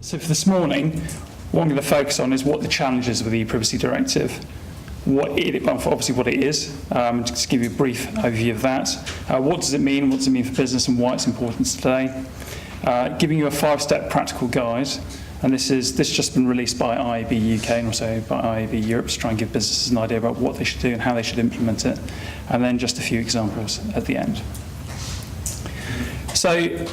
So for this morning, what I'm going to focus on is what the challenge is with the ePrivacy Directive, obviously what it is, just to give you a brief overview of that. What does it mean? What does it mean for business and why it's important today? Giving you a 5-step practical guide, and this just been released by IAB UK and also by IAB Europe to try and give businesses an idea about what they should do and how they should implement it, and then just a few examples at the end. So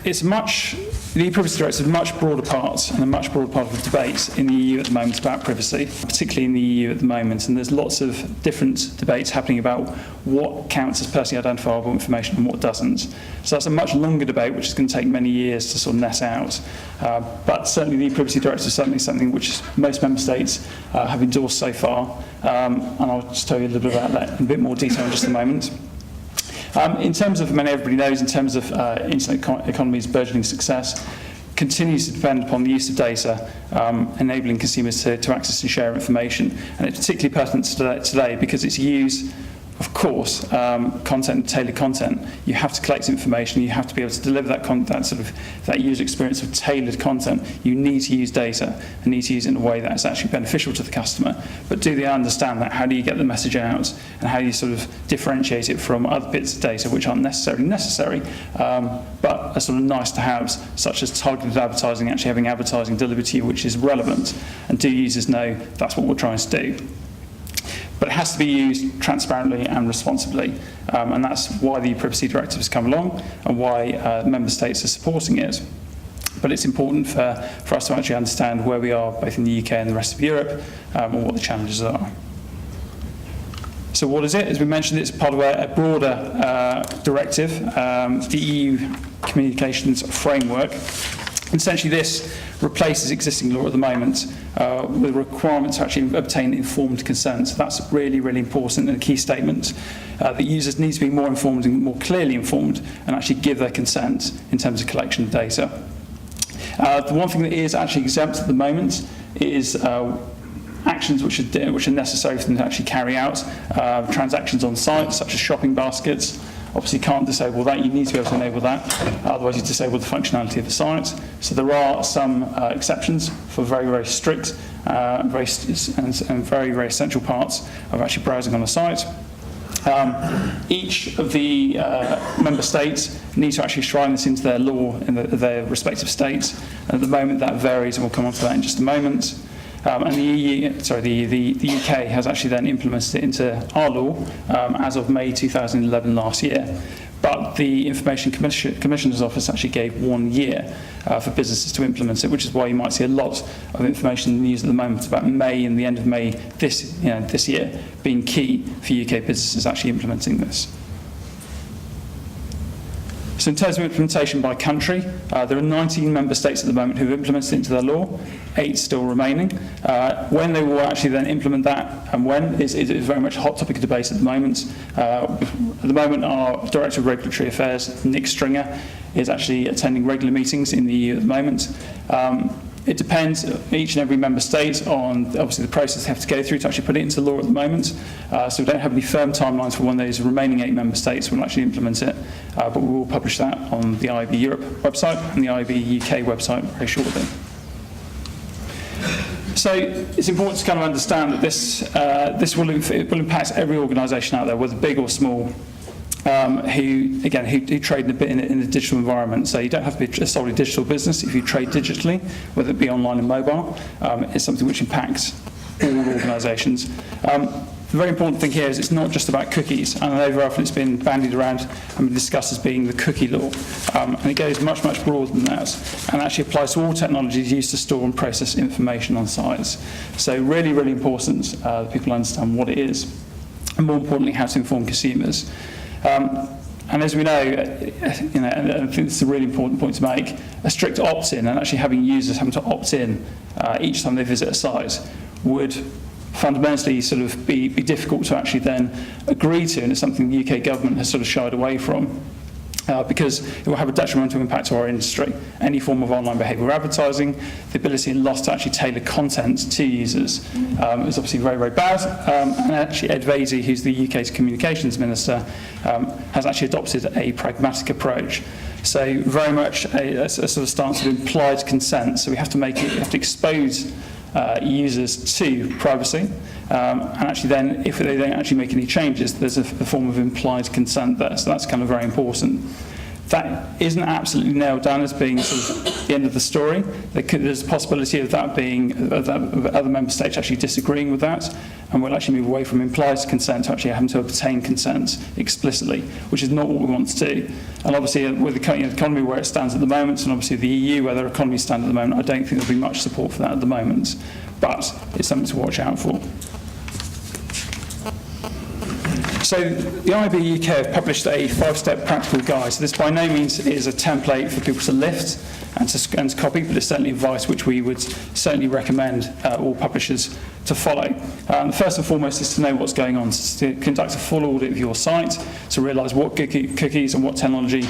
the ePrivacy Directive is a much broader part and a much broader part of the debate in the EU at the moment about privacy, particularly in the EU at the moment. And there's lots of different debates happening about what counts as personally identifiable information and what doesn't. So that's a much longer debate, which is going to take many years to sort of net out. But certainly the ePrivacy Directive is certainly something which most member states have endorsed so far. And I'll just tell you a little bit about that in a bit more detail in just a moment. In terms of, everybody knows, in terms of internet economy's burgeoning success, continues to depend upon the use of data, enabling consumers to access and share information. And it's particularly pertinent today because it's used, of course, tailored content. You have to collect information. You have to be able to deliver that user experience of tailored content. You need to use data and need to use it in a way that is actually beneficial to the customer. But do they understand that? How do you get the message out? And how do you sort of differentiate it from other bits of data which aren't necessarily necessary, but are sort of nice to haves, such as targeted advertising, actually having advertising delivered to you which is relevant? And do users know that's what we're trying to do? But it has to be used transparently and responsibly, and that's why the ePrivacy Directive has come along and why member states are supporting it. But it's important for us to actually understand where we are, both in the UK and the rest of Europe, and what the challenges are. So what is it? As we mentioned, it's part of a broader directive, the EU Communications Framework. Essentially, this replaces existing law at the moment with a requirement to actually obtain informed consent. So that's really, really important and a key statement that users need to be more informed and more clearly informed and actually give their consent in terms of collection of data. The one thing that is actually exempt at the moment is actions which are necessary for them to actually carry out transactions on site, such as shopping baskets. Obviously, you can't disable that. You need to be able to enable that. Otherwise, you disable the functionality of the site. So there are some exceptions for very, very strict and very, very essential parts of actually browsing on a site. Each of the member states need to actually shrine this into their law in their respective states. And at the moment, that varies, and we'll come on to that in just a moment. And the UK has actually then implemented it into our law as of May 2011 last year. But the Information Commissioner's Office actually gave 1 year for businesses to implement it, which is why you might see a lot of information in the news at the moment about May and the end of May this year being key for UK businesses actually implementing this. So in terms of implementation by country, there are 19 member states at the moment who have implemented it into their law, 8 still remaining. When they will actually then implement that and when is very much a hot topic of debate at the moment. At the moment, our Director of Regulatory Affairs, Nick Stringer, is actually attending regular meetings in the EU at the moment. It depends, each and every member state, on obviously the process they have to go through to actually put it into law at the moment. So we don't have any firm timelines for when those remaining 8 member states will actually implement it, but we will publish that on the IAB Europe website and the IAB UK website very shortly. So it's important to kind of understand that this will impact every organisation out there, whether big or small, who trade in a digital environment. So you don't have to be a solely digital business if you trade digitally, whether it be online and mobile. It's something which impacts all organisations. The very important thing here is it's not just about cookies. And I know very often it's been bandied around and been discussed as being the cookie law. And it goes much, much broader than that and actually applies to all technologies used to store and process information on sites. So really, really important that people understand what it is and more importantly, how to inform consumers. And as we know, and I think this is a really important point to make, a strict opt-in and actually having users having to opt in each time they visit a site would fundamentally sort of be difficult to actually then agree to, and it's something the UK government has sort of shied away from. Because it will have a detrimental impact to our industry. Any form of online behavioural advertising, the ability and loss to actually tailor content to users is obviously very, very bad. And actually Ed Vaizey, who's the UK's Communications Minister, has actually adopted a pragmatic approach. So very much a sort of stance of implied consent. So we have to expose users to privacy, and actually then, if they don't actually make any changes, there's a form of implied consent there. So that's kind of very important. That isn't absolutely nailed down as being sort of the end of the story. There's a possibility of that being, of other member states actually disagreeing with that, and we'll actually move away from implied consent to actually having to obtain consent explicitly, which is not what we want to do. And obviously with the economy where it stands at the moment, and obviously the EU where their economies stand at the moment, I don't think there'll be much support for that at the moment, but it's something to watch out for. So the IAB UK have published a 5-step practical guide. So this by no means is a template for people to lift and to copy, but it's certainly advice which we would certainly recommend all publishers to follow. The first and foremost is to know what's going on, to conduct a full audit of your site, to realise what cookies and what technology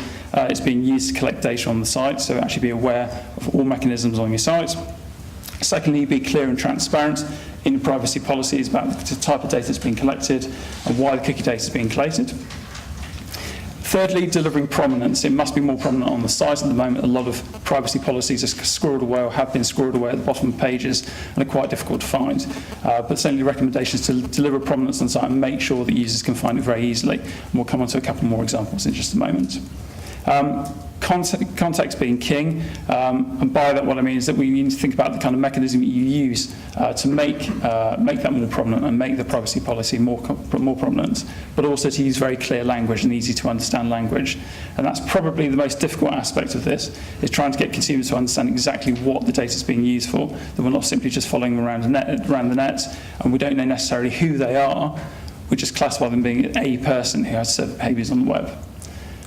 is being used to collect data on the site, so actually be aware of all mechanisms on your site. Secondly, be clear and transparent in privacy policies about the type of data that's being collected and why the cookie data is being collated. Thirdly, delivering prominence. It must be more prominent on the site. At the moment, a lot of privacy policies are squirreled away or have been squirreled away at the bottom of pages and are quite difficult to find. But certainly recommendations to deliver prominence on the site and make sure that users can find it very easily. And we'll come on to a couple more examples in just a moment. Context being king, and by that what I mean is that we need to think about the kind of mechanism that you use to make that more prominent and make the privacy policy more prominent, but also to use very clear language and easy to understand language. And that's probably the most difficult aspect of this, is trying to get consumers to understand exactly what the data is being used for, that we're not simply just following them around the net, and we don't know necessarily who they are, we just classify them being a person who has certain behaviours on the web.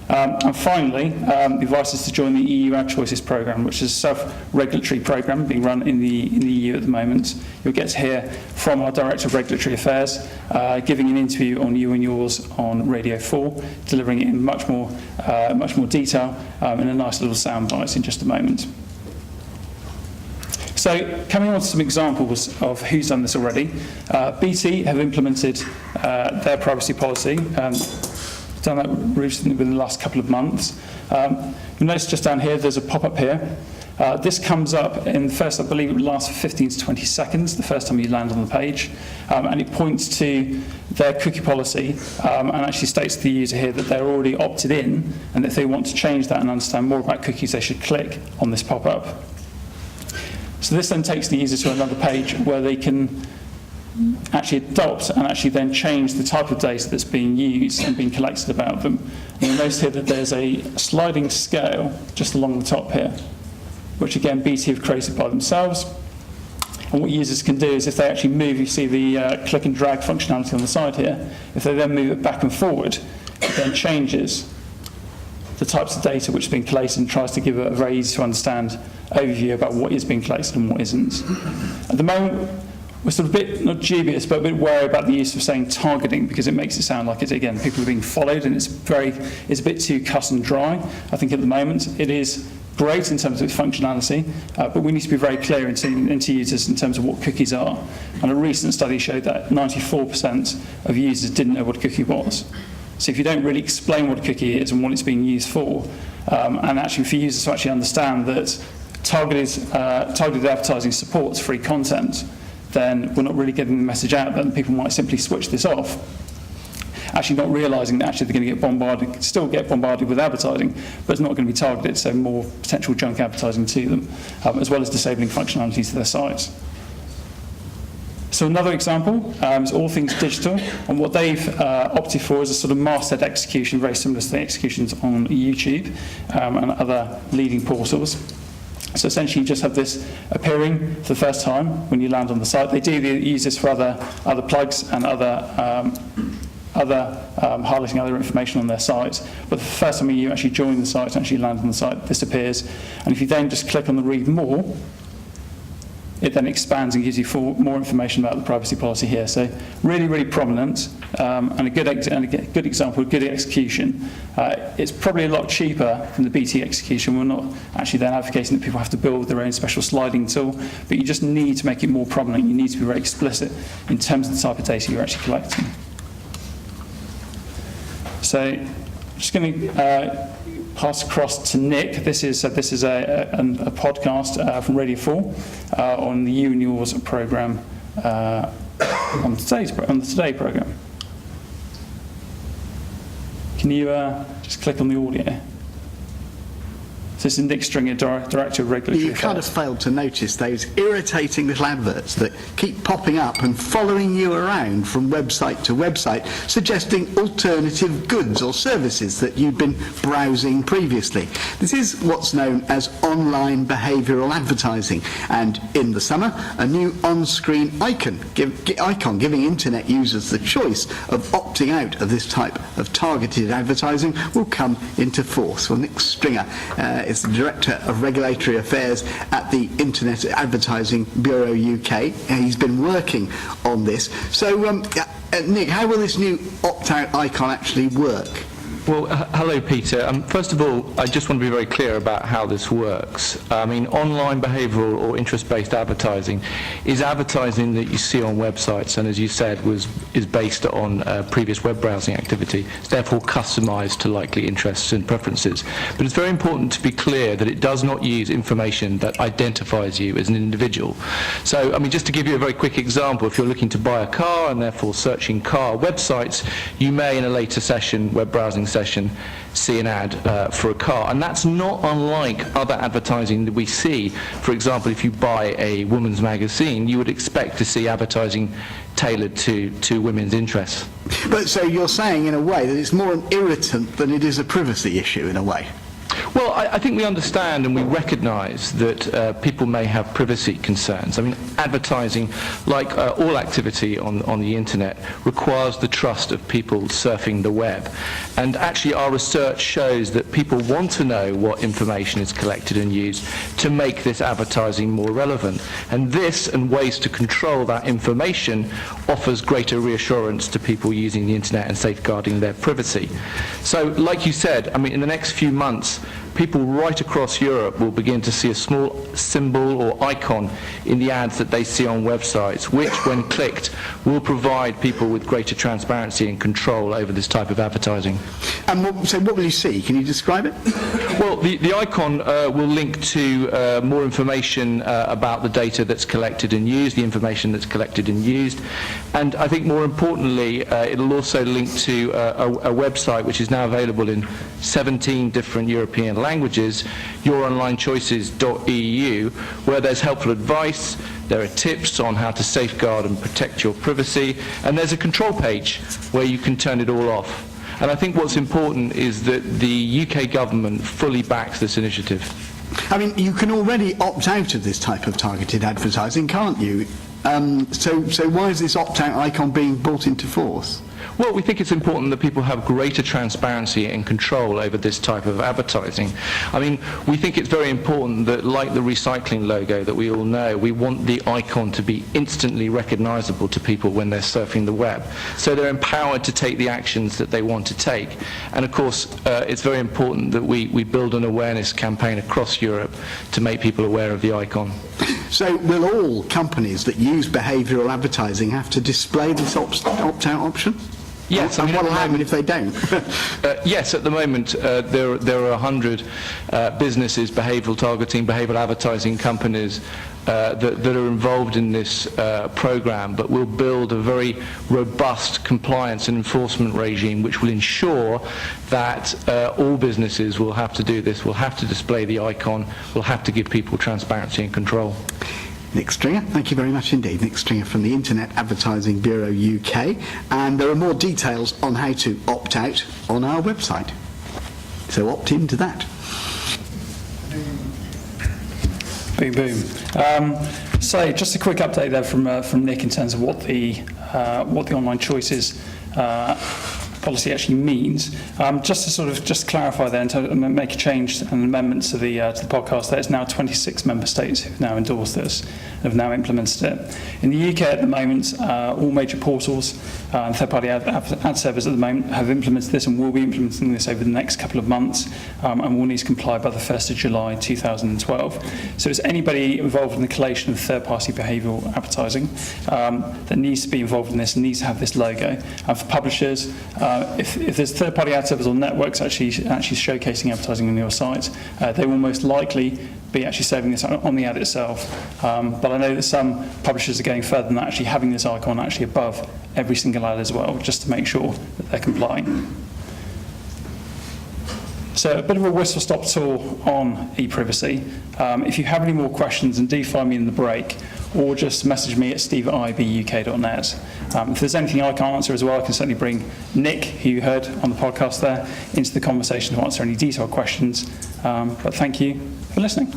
And finally, the advice is to join the EU Ad Choices programme, which is a self-regulatory programme being run in the EU at the moment. You'll get to hear from our Director of Regulatory Affairs, giving an interview on You and Yours on Radio 4, delivering it in much more detail in a nice little soundbite in just a moment. So coming on to some examples of who's done this already. BT have implemented their privacy policy. Done that recently within the last couple of months. You'll notice just down here there's a pop-up here. This comes up in the first, I believe it lasts for 15 to 20 seconds, the first time you land on the page, and it points to their cookie policy and actually states to the user here that they're already opted in, and if they want to change that and understand more about cookies, they should click on this pop-up. So this then takes the user to another page where they can actually adopt and actually then change the type of data that's being used and being collected about them. And you'll notice here that there's a sliding scale just along the top here, which again BT have created by themselves. And what users can do is if they actually move, you see the click and drag functionality on the side here, if they then move it back and forward, it then changes the types of data which is being collated and tries to give a very easy to understand overview about what is being collected and what isn't. At the moment, we're sort of a bit, not dubious, but a bit wary about the use of saying targeting, because it makes it sound like it's, again, people are being followed, and it's a bit too cut and dry. I think at the moment it is great in terms of its functionality, but we need to be very clear into users in terms of what cookies are. And a recent study showed that 94% of users didn't know what a cookie was. So if you don't really explain what a cookie is and what it's being used for, and actually for users to actually understand that targeted advertising supports free content, then we're not really getting the message out, then people might simply switch this off, actually not realising that actually they're going to get bombarded, still get bombarded with advertising, but it's not going to be targeted, so more potential junk advertising to them, as well as disabling functionality to their sites. So another example is All Things Digital, and what they've opted for is a sort of masthead execution, very similar to the executions on YouTube and other leading portals. So essentially you just have this appearing for the first time when you land on the site. They do use this for other plugs and other highlighting other information on their site. But the first time you actually join the site, actually land on the site, this appears. And if you then just click on the read more, it then expands and gives you more information about the privacy policy here. So really, really prominent and a good example, good execution. It's probably a lot cheaper than the BT execution. We're not actually then advocating that people have to build their own special sliding tool, but you just need to make it more prominent. You need to be very explicit in terms of the type of data you're actually collecting. So just going to pass across to Nick. This is a podcast from Radio 4 on the You and Yours programme, on the Today programme. Can you just click on the audio? So this is Nick Stringer, Director of Regulatory You kind of failed to notice those irritating little adverts that keep popping up and following you around from website to website, suggesting alternative goods or services that you'd been browsing previously. This is what's known as online behavioural advertising, and in the summer, a new on-screen icon giving internet users the choice of opting out of this type of targeted advertising will come into force. Well, Nick Stringer is the Director of Regulatory Affairs at the Internet Advertising Bureau UK. He's been working on this. So, Nick, how will this new opt-out icon actually work? Well, hello, Peter. First of all, I just want to be very clear about how this works. I mean, online behavioural or interest-based advertising is advertising that you see on websites, and as you said, is based on previous web browsing activity. It's therefore customised to likely interests and preferences. But it's very important to be clear that it does not use information that identifies you as an individual. So, I mean, just to give you a very quick example, if you're looking to buy a car and therefore searching car websites, you may, in a later session, web browsing session, see an ad for a car, and that's not unlike other advertising that we see. For example, if you buy a woman's magazine, you would expect to see advertising tailored to women's interests. But so you're saying in a way that it's more an irritant than it is a privacy issue in a way? Well, I think we understand and we recognise that people may have privacy concerns. I mean, advertising, like all activity on the internet, requires the trust of people surfing the web. And actually our research shows that people want to know what information is collected and used to make this advertising more relevant. And this and ways to control that information offers greater reassurance to people using the internet and safeguarding their privacy. So, like you said, I mean, in the next few months, people right across Europe will begin to see a small symbol or icon in the ads that they see on websites, which, when clicked, will provide people with greater transparency and control over this type of advertising. And so what will you see? Can you describe it? Well, the icon will link to more information about the data that's collected and used, the information that's collected and used, and I think more importantly, it'll also link to a website which is now available in 17 different European languages, youronlinechoices.eu, where there's helpful advice, there are tips on how to safeguard and protect your privacy, and there's a control page where you can turn it all off. And I think what's important is that the UK government fully backs this initiative. I mean, you can already opt out of this type of targeted advertising, can't you? So why is this opt-out icon being brought into force? Well, we think it's important that people have greater transparency and control over this type of advertising. I mean, we think it's very important that, like the recycling logo that we all know, we want the icon to be instantly recognisable to people when they're surfing the web. So they're empowered to take the actions that they want to take. And of course, it's very important that we build an awareness campaign across Europe to make people aware of the icon. So will all companies that use behavioural advertising have to display this opt-out option? Yes. And what will happen if they don't? Yes, at the moment there are 100 businesses, behavioural targeting, behavioural advertising companies that are involved in this programme, but we'll build a very robust compliance and enforcement regime which will ensure that all businesses will have to do this, will have to display the icon, will have to give people transparency and control. Nick Stringer, thank you very much indeed. Nick Stringer from the Internet Advertising Bureau UK. And there are more details on how to opt out on our website. So opt into that. Boom, boom. So just a quick update there from Nick in terms of what the online choices policy actually means. Just to sort of clarify there and to make a change and amendment to the podcast, there's now 26 member states who've now endorsed this, have now implemented it. In the UK at the moment, all major portals and third-party ad servers at the moment have implemented this and will be implementing this over the next couple of months, and will need to comply by the 1st of July 2012. So it's anybody involved in the collation of third-party behavioural advertising that needs to be involved in this and needs to have this logo. And for publishers, If there's third-party ad servers or networks actually showcasing advertising on your site, they will most likely be actually serving this on the ad itself. But I know that some publishers are going further than that, actually having this icon actually above every single ad as well, just to make sure that they're complying. So a bit of a whistle-stop tour on ePrivacy. If you have any more questions, then do find me in the break, or just message me at steve@iabuk.net. If there's anything I can't answer as well, I can certainly bring Nick, who you heard on the podcast there, into the conversation to answer any detailed questions. But thank you for listening.